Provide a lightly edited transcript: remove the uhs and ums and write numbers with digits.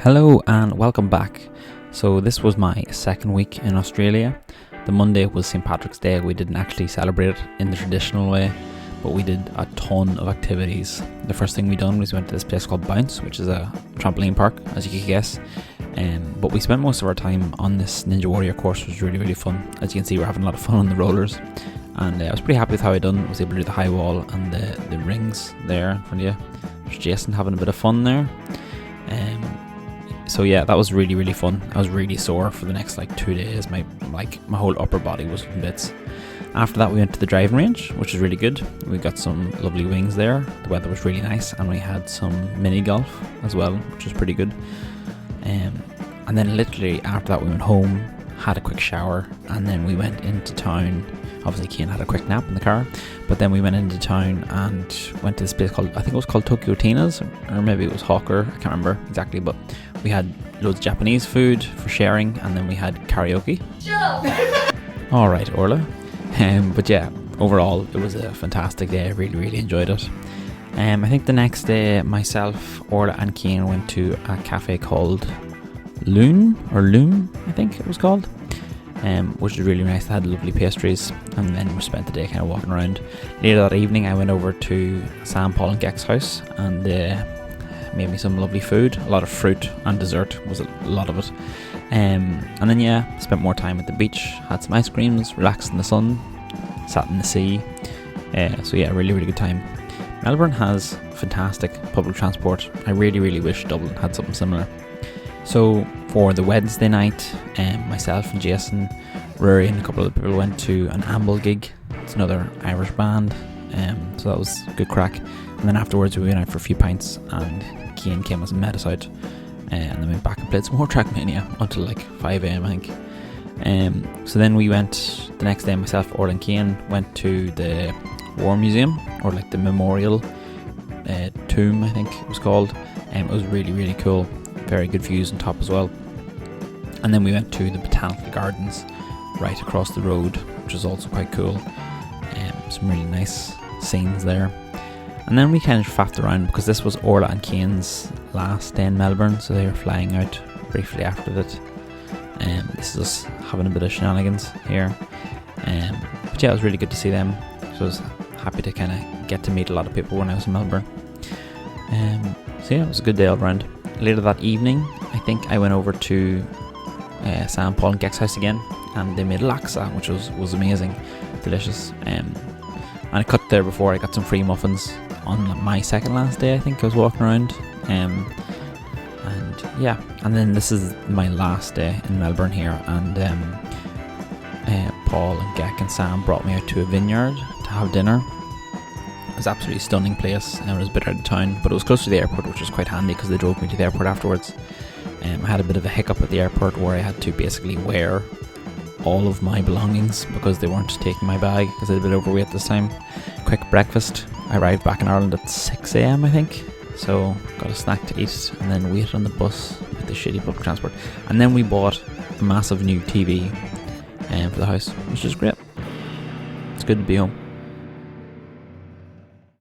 Hello and welcome back. So this was my second week in Australia. The Monday was St. Patrick's Day. We didn't actually celebrate it in the traditional way, but we did a ton of activities. The first thing we done was we went to this place called Bounce, which is a trampoline park, as you could guess. But we spent most of our time on this Ninja Warrior course, which was really, really fun. As you can see, we're having a lot of fun on the rollers. And I was pretty happy with how I done. I was able to do the high wall and the rings there in front of you. There's Jason having a bit of fun there. So yeah, that was really, really fun. I was really sore for the next 2 days. My whole upper body was in bits. After that, we went to the driving range, which was really good. We got some lovely wings there. The weather was really nice, and we had some mini golf as well, which was pretty good. And then literally after that, we went home, had a quick shower, and then we went into town. Obviously, Cian had a quick nap in the car, but then we went into town and went to this place called, I think it was called Tokyo Tina's, or maybe it was Hawker, I can't remember exactly, but we had loads of Japanese food for sharing, and then we had karaoke. Alright, Orla. But yeah, overall, it was a fantastic day. I really, really enjoyed it. I think the next day, myself, Orla and Cian went to a cafe called Loon, I think it was called, which was really nice. They had lovely pastries, and then we spent the day kind of walking around. Later that evening, I went over to Sam, Paul and Gek's house, and made me some lovely food. A lot of fruit and dessert was a lot of it. And then yeah, spent more time at the beach, had some ice creams, relaxed in the sun, sat in the sea. So yeah, really, really good time. Melbourne has fantastic public transport. I really, really wish Dublin had something similar. So for the Wednesday night, myself and Jason, Rory and a couple of other people went to an Amble gig. It's another Irish band, so that was good crack. And then afterwards we went out for a few pints, and Cian came and met us out, and then went back and played some more Trackmania until 5 AM I think. So then we went the next day, myself, Orla and Cian went to the War Museum, or the Memorial Tomb I think it was called. It was really, really cool. Very good views on top as well. And then we went to the Botanical Gardens right across the road, which was also quite cool. Some really nice scenes there. And then we kind of faffed around because this was Orla and Cian's last day in Melbourne, so they were flying out briefly after that. This is us having a bit of shenanigans here. But yeah, it was really good to see them. So I was happy to kind of get to meet a lot of people when I was in Melbourne. So yeah, it was a good day all around. Later that evening, I think I went over to Sam, Paul and Gek's house again, and they made Laksa, which was amazing, delicious. And I cut there before. I got some free muffins on my second last day, I think. I was walking around. And yeah, and then this is my last day in Melbourne here, and Paul and Gek and Sam brought me out to a vineyard to have dinner. It was an absolutely stunning place, and it was a bit out of town, but it was close to the airport, which was quite handy because they drove me to the airport afterwards. I had a bit of a hiccup at the airport where I had to basically wear all of my belongings because they weren't taking my bag because I was a bit overweight this time. Quick breakfast. I arrived back in Ireland at 6 AM I think, so got a snack to eat and then waited on the bus with the shitty public transport. And then we bought a massive new TV for the house, which is great. It's good to be home.